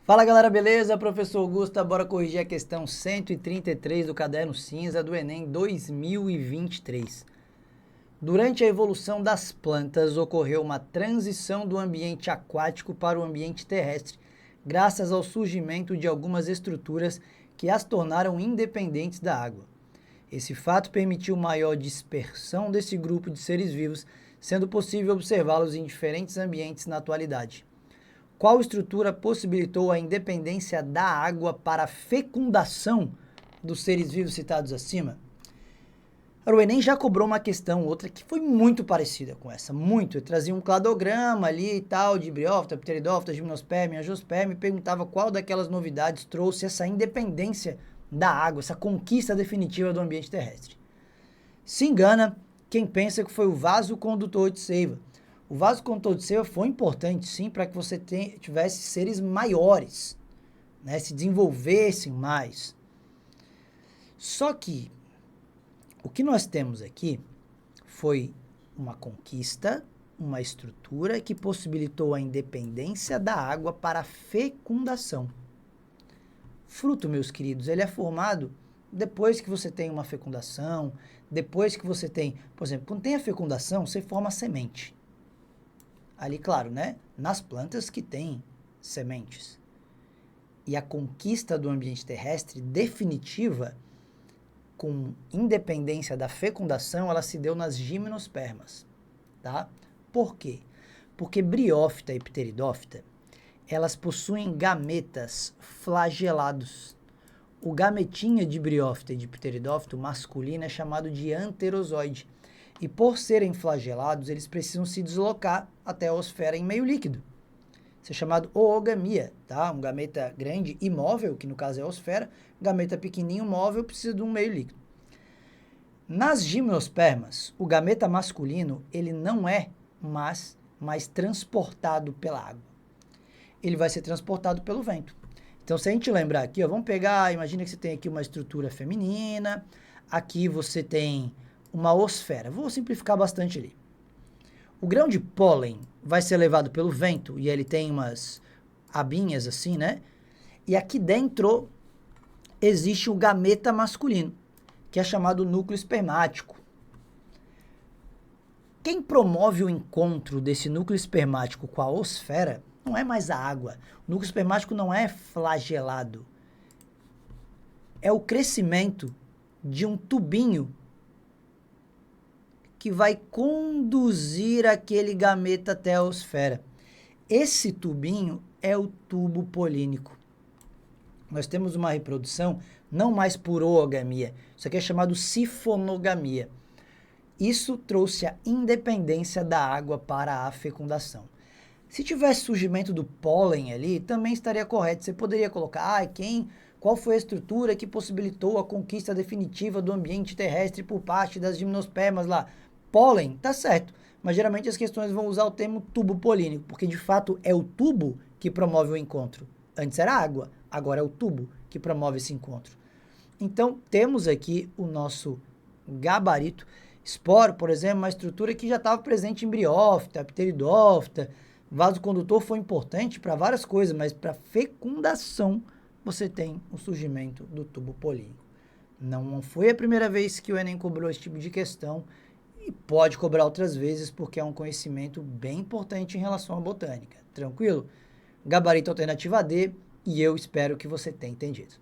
Fala galera, beleza? Professor Augusto, bora corrigir a questão 133 do caderno cinza do Enem 2023. Durante a evolução das plantas, ocorreu uma transição do ambiente aquático para o ambiente terrestre, graças ao surgimento de algumas estruturas que as tornaram independentes da água. Esse fato permitiu maior dispersão desse grupo de seres vivos, sendo possível observá-los em diferentes ambientes na atualidade. Qual estrutura possibilitou a independência da água para a fecundação dos seres vivos citados acima? O Enem já cobrou uma questão, outra que foi muito parecida com essa, muito. Ele trazia um cladograma ali e tal, de briófita, pteridófita, gimnosperma, angiosperma, e perguntava qual daquelas novidades trouxe essa independência da água, essa conquista definitiva do ambiente terrestre. Se engana quem pensa que foi o vaso condutor de seiva. O vaso condutor de seiva foi importante, sim, para que você tivesse seres maiores, né, se desenvolvessem mais. Só que o que nós temos aqui foi uma conquista, uma estrutura que possibilitou a independência da água para a fecundação. Fruto, meus queridos, ele é formado depois que você tem uma fecundação, depois que você tem, por exemplo, quando tem a fecundação, você forma a semente. Ali, claro, né? Nas plantas que têm sementes. E a conquista do ambiente terrestre definitiva, com independência da fecundação, ela se deu nas gimnospermas, tá? Por quê? Porque briófita e pteridófita, elas possuem gametas flagelados. O gametinha de briófita e de pteridófita, o masculino, é chamado de anterozoide. E por serem flagelados, eles precisam se deslocar até a osfera em meio líquido. Isso é chamado oogamia, tá? Um gameta grande e móvel, que no caso é a osfera, gameta pequenininho móvel precisa de um meio líquido. Nas gimnospermas, o gameta masculino, ele não é mais transportado pela água. Ele vai ser transportado pelo vento. Então, se a gente lembrar aqui, ó, vamos pegar, imagina que você tem aqui uma estrutura feminina, aqui você tem uma osfera. Vou simplificar bastante ali. O grão de pólen vai ser levado pelo vento e ele tem umas abinhas assim, né? E aqui dentro existe o gameta masculino, que é chamado núcleo espermático. Quem promove o encontro desse núcleo espermático com a osfera não é mais a água. O núcleo espermático não é flagelado. É o crescimento de um tubinho que vai conduzir aquele gameta até a osfera. Esse tubinho é o tubo polínico. Nós temos uma reprodução não mais por oogamia, isso aqui é chamado sifonogamia. Isso trouxe a independência da água para a fecundação. Se tivesse surgimento do pólen ali, também estaria correto. Você poderia colocar, qual foi a estrutura que possibilitou a conquista definitiva do ambiente terrestre por parte das gimnospermas lá? Pólen, tá certo, mas geralmente as questões vão usar o termo tubo polínico, porque de fato é o tubo que promove o encontro. Antes era água, agora é o tubo que promove esse encontro. Então, temos aqui o nosso gabarito. Esporo, por exemplo, uma estrutura que já estava presente em briófita, pteridófita. Vaso condutor foi importante para várias coisas, mas para fecundação você tem o surgimento do tubo polínico. Não foi a primeira vez que o Enem cobrou esse tipo de questão, e pode cobrar outras vezes, porque é um conhecimento bem importante em relação à botânica. Tranquilo? Gabarito alternativa D, e eu espero que você tenha entendido.